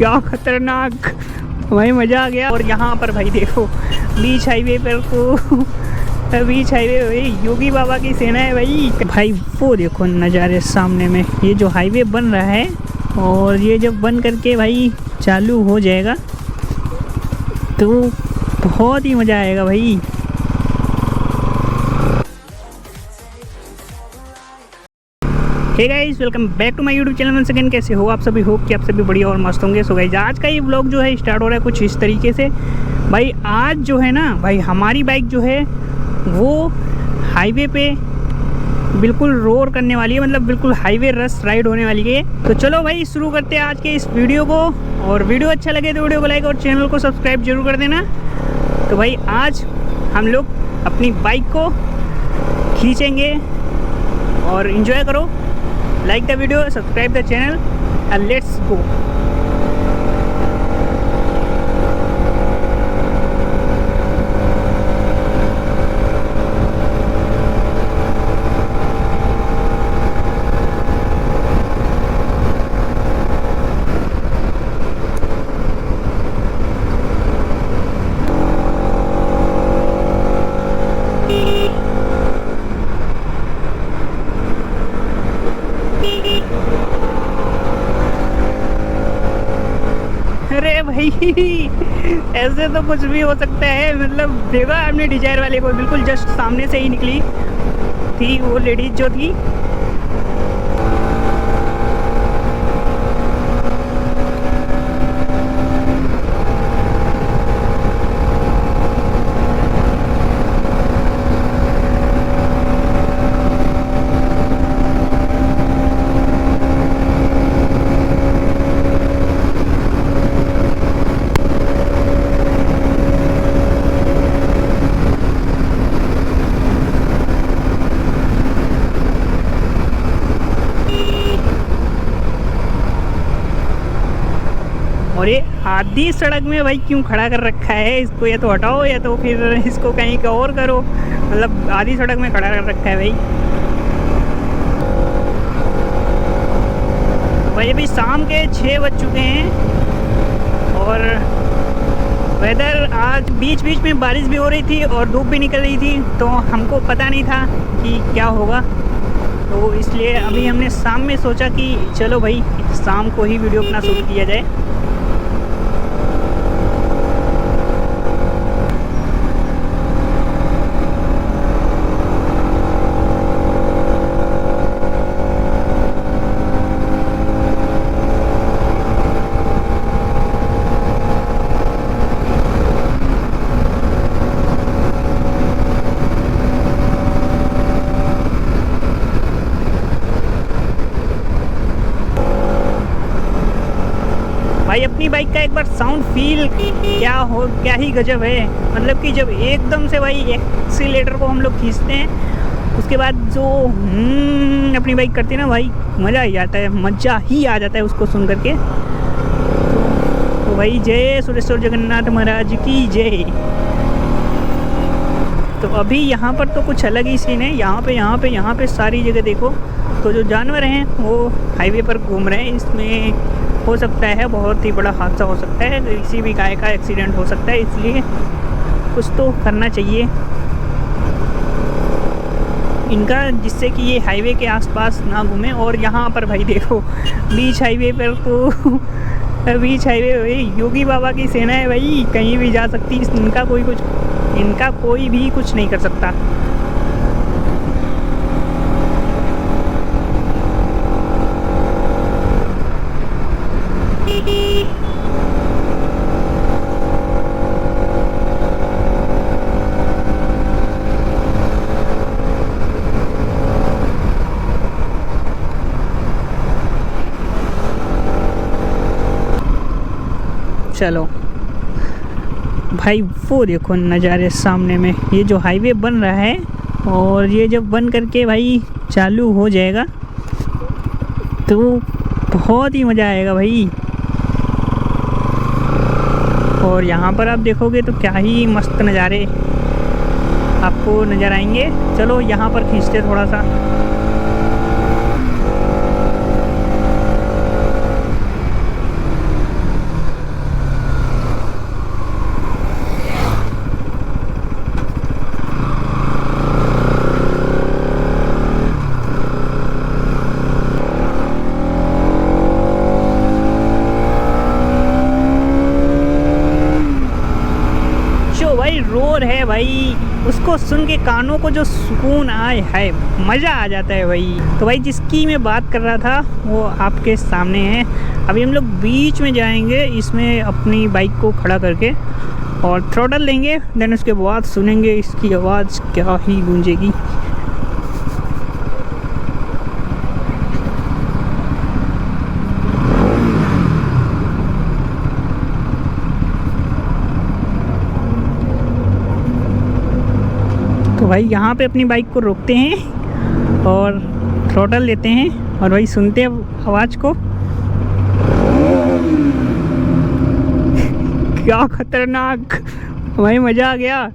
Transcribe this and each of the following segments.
क्या खतरनाक भाई, मज़ा आ गया। और यहाँ पर भाई देखो बीच हाईवे पर तो बीच हाईवे भाई योगी बाबा की सेना है भाई वो देखो नज़ारे सामने में। ये जो हाईवे बन रहा है और ये जब बन करके भाई चालू हो जाएगा तो बहुत ही मज़ा आएगा भाई। Hey guys, welcome back to my YouTube channel one second. कैसे हो आप सभी? होप कि आप सभी बढ़िया और मस्त होंगे। सो गाइस, आज का ये व्लॉग जो है स्टार्ट हो रहा है कुछ इस तरीके से भाई। आज जो है ना भाई, हमारी बाइक जो है वो हाईवे पे बिल्कुल रोर करने वाली है, मतलब बिल्कुल हाईवे रस राइड होने वाली है। तो चलो भाई शुरू करते हैं आज के इस वीडियो को। और वीडियो अच्छा लगे तो वीडियो को लाइक और चैनल को सब्सक्राइब जरूर कर देना। तो भाई आज हम लोग अपनी बाइक को खींचेंगे और इन्जॉय करो। Like the video, subscribe the channel and let's go. अरे भाई ऐसे तो कुछ भी हो सकता है। मतलब देखा आपने डिजायर वाले को, बिल्कुल जस्ट सामने से ही निकली थी वो लेडीज जो थी। और ये आधी सड़क में भाई क्यों खड़ा कर रखा है इसको? या तो हटाओ या तो फिर इसको कहीं का और करो। मतलब आधी सड़क में खड़ा कर रखा है भाई। भाई अभी शाम के 6 बज चुके हैं और वेदर आज बीच बीच में बारिश भी हो रही थी और धूप भी निकल रही थी, तो हमको पता नहीं था कि क्या होगा। तो इसलिए अभी हमने शाम में सोचा कि चलो भाई शाम को ही वीडियो अपना शूट किया जाए। भाई अपनी बाइक का एक बार साउंड फील क्या ही गजब है। मतलब कि जब एकदम से भाई एक्सीलेटर को हम लोग खींचते हैं, उसके बाद जो अपनी बाइक करती है ना भाई, मज़ा ही आता है, मज़ा ही आ जाता है उसको सुन करके। तो भाई जय सुरेश्वर जगन्नाथ महाराज की जय। तो अभी यहाँ पर तो कुछ अलग ही सीन है। यहाँ पे सारी जगह देखो तो जो जानवर हैं वो हाईवे पर घूम रहे हैं। इसमें हो सकता है बहुत ही बड़ा हादसा हो सकता है, किसी भी गाय का एक्सीडेंट हो सकता है, इसलिए कुछ तो करना चाहिए इनका, जिससे कि ये हाईवे के आसपास ना घूमें। और यहाँ पर भाई देखो बीच हाईवे पर तो बीच हाईवे भाई योगी बाबा की सेना है भाई, कहीं भी जा सकती। इनका कोई भी कुछ नहीं कर सकता। चलो भाई वो देखो नज़ारे सामने में। ये जो हाईवे बन रहा है और ये जब बन करके भाई चालू हो जाएगा तो बहुत ही मज़ा आएगा भाई। और यहाँ पर आप देखोगे तो क्या ही मस्त नज़ारे आपको नज़र आएंगे। चलो यहाँ पर खींचते थोड़ा सा। शोर है भाई, उसको सुन के कानों को जो सुकून आए है, मज़ा आ जाता है भाई। तो भाई जिसकी मैं बात कर रहा था वो आपके सामने है। अभी हम लोग बीच में जाएंगे इसमें अपनी बाइक को खड़ा करके और थ्रॉटल लेंगे, देन उसके बाद सुनेंगे इसकी आवाज़ क्या ही गूंजेगी। तो भाई यहाँ पे अपनी बाइक को रोकते हैं और थ्रॉटल लेते हैं और भाई सुनते हैं आवाज़ को। क्या खतरनाक भाई, मज़ा आ गया।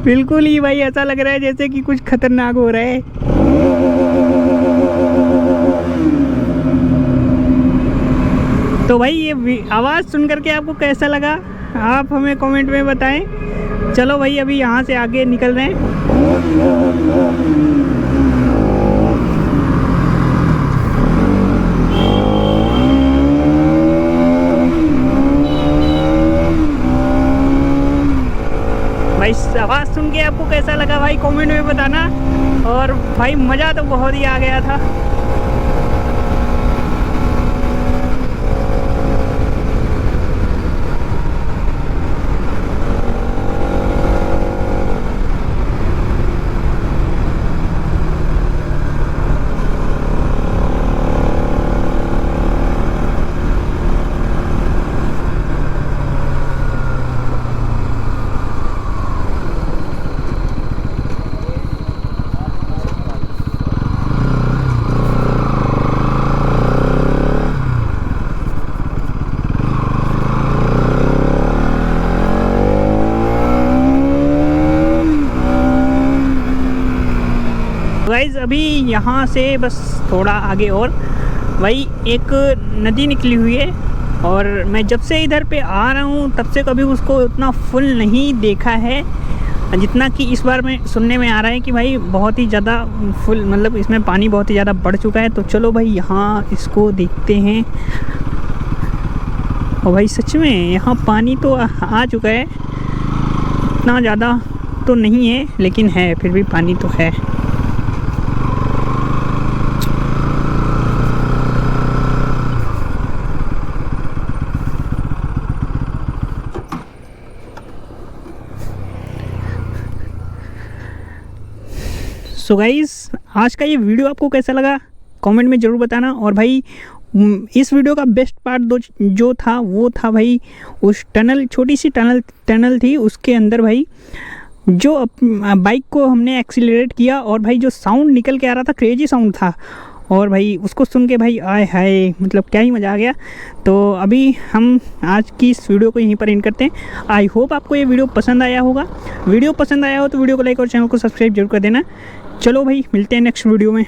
बिल्कुल ही भाई ऐसा लग रहा है जैसे कि कुछ खतरनाक हो रहा है। तो भाई ये आवाज़ सुन करके आपको कैसा लगा आप हमें कमेंट में बताएं। चलो भाई अभी यहाँ से आगे निकल रहे हैं। भाई आवाज़ सुन के आपको कैसा लगा भाई कमेंट में बताना। और भाई मज़ा तो बहुत ही आ गया था। गाइज अभी यहाँ से बस थोड़ा आगे और भाई एक नदी निकली हुई है और मैं जब से इधर पे आ रहा हूँ तब से कभी उसको उतना फुल नहीं देखा है जितना कि इस बार में सुनने में आ रहा है कि भाई बहुत ही ज़्यादा फुल, मतलब इसमें पानी बहुत ही ज़्यादा बढ़ चुका है। तो चलो भाई यहाँ इसको देखते हैं। और भाई सच में यहाँ पानी तो आ चुका है, इतना ज़्यादा तो नहीं है लेकिन है, फिर भी पानी तो है। सो गाइस आज का ये वीडियो आपको कैसा लगा कमेंट में ज़रूर बताना। और भाई इस वीडियो का बेस्ट पार्ट जो था वो था भाई उस टनल, छोटी सी टनल थी, उसके अंदर भाई जो बाइक को हमने एक्सीलरेट किया और भाई जो साउंड निकल के आ रहा था, क्रेजी साउंड था। और भाई उसको सुन के भाई आय हाय, मतलब क्या ही मज़ा आ गया। तो अभी हम आज की इस वीडियो को यहीं पर एंड करते हैं। आई होप आपको ये वीडियो पसंद आया होगा। वीडियो पसंद आया हो तो वीडियो को लाइक और चैनल को सब्सक्राइब जरूर कर देना। चलो भाई मिलते हैं नेक्स्ट वीडियो में।